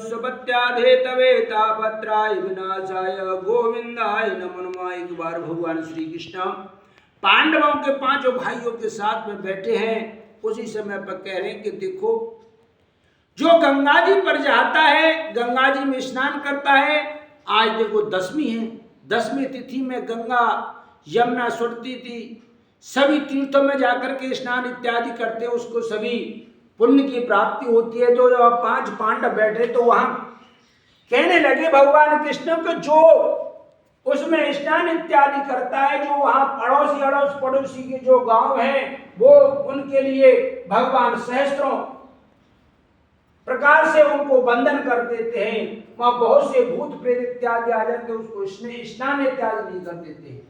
विश्वपत्याधे तवे तापत्राय विनाशाय गोविंदाय नमो नमः। एक बार भगवान श्री कृष्ण पांडवों के पांचों भाइयों के साथ में बैठे हैं। उसी समय पर कह रहे हैं कि देखो, जो गंगा जी पर जाता है, गंगा जी में स्नान करता है। आज देखो दशमी है, दशमी तिथि में गंगा यमुना सुरती थी। सभी तीर्थों में जाकर के स्नान इत्यादि करते हैं, उसको सभी पुण्य की प्राप्ति होती है। जो जब पांच पांडव बैठे तो वहां कहने लगे भगवान कृष्ण को, जो उसमें स्नान इत्यादि करता है, जो वहां अड़ोस पड़ोसी के जो गांव हैं, वो उनके लिए भगवान सहस्त्रों प्रकार से उनको बंधन कर देते हैं। वहां बहुत से भूत प्रेत इत्यादि आ जाते हैं, उसको स्नान इत्यादि नहीं कर देते।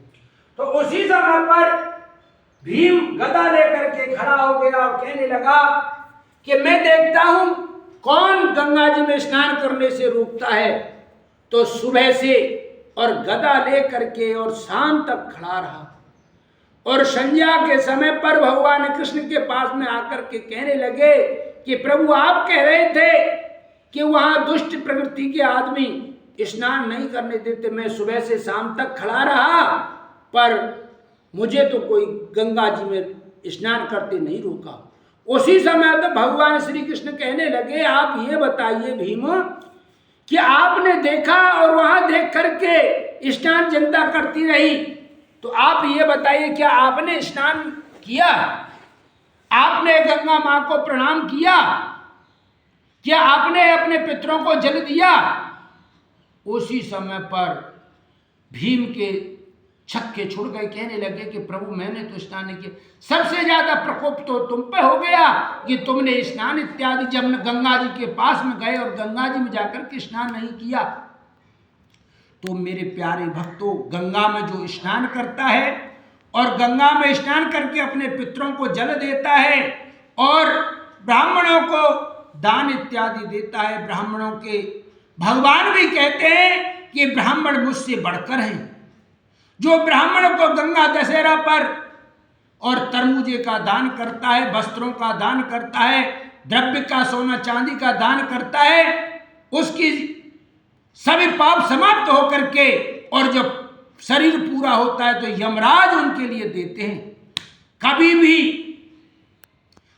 तो उसी समय पर भीम गदा लेकर के खड़ा हो गया और कहने लगा कि मैं देखता हूं कौन गंगा जी में स्नान करने से रोकता है। तो सुबह से और गदा लेकर के और शाम तक खड़ा रहा, और संध्या के समय पर भगवान कृष्ण के पास में आकर के कहने लगे कि प्रभु, आप कह रहे थे कि वहां दुष्ट प्रवृत्ति के आदमी स्नान नहीं करने देते। मैं सुबह से शाम तक खड़ा रहा, पर मुझे तो कोई गंगा जी में स्नान करते नहीं रोका। उसी समय तो भगवान श्री कृष्ण कहने लगे, आप ये बताइए भीम कि आपने देखा और वहां देख करके स्नान जनता करती रही, तो आप ये बताइए क्या आपने स्नान किया? आपने गंगा मां को प्रणाम किया? क्या आपने अपने पितरों को जल दिया? उसी समय पर भीम के छक्के छुड़ गए, कहने लगे कि प्रभु, मैंने तो स्नान नहीं किया। सबसे ज्यादा प्रकोप तो तुम पे हो गया कि तुमने स्नान इत्यादि जब गंगा जी के पास में गए और गंगा जी में जाकर के स्नान नहीं किया। तो मेरे प्यारे भक्तों, गंगा में जो स्नान करता है और गंगा में स्नान करके अपने पितरों को जल देता है और ब्राह्मणों को दान इत्यादि देता है, ब्राह्मणों के भगवान भी कहते हैं कि ब्राह्मण मुझसे बढ़कर हैं। जो ब्राह्मण को गंगा दशहरा पर और तरबूजे का दान करता है, वस्त्रों का दान करता है, द्रव्य का, सोना चांदी का दान करता है, उसकी सभी पाप समाप्त होकर के और जब शरीर पूरा होता है तो यमराज उनके लिए देते हैं। कभी भी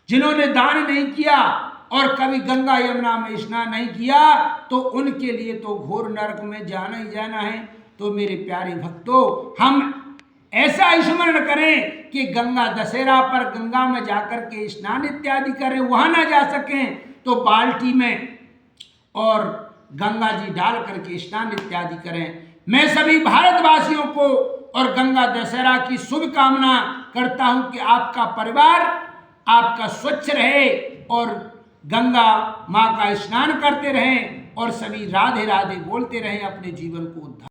जिन्होंने दान नहीं किया और कभी गंगा यमुना में स्नान नहीं किया, तो उनके लिए तो घोर नरक में जाना ही जाना है। तो मेरे प्यारे भक्तों, हम ऐसा स्मरण करें कि गंगा दशहरा पर गंगा में जाकर के स्नान इत्यादि करें। वहां ना जा सकें तो बाल्टी में और गंगा जी डाल करके स्नान इत्यादि करें। मैं सभी भारतवासियों को और गंगा दशहरा की शुभकामना करता हूं कि आपका परिवार आपका स्वच्छ रहे और गंगा मां का स्नान करते रहें और सभी राधे राधे बोलते रहें, अपने जीवन को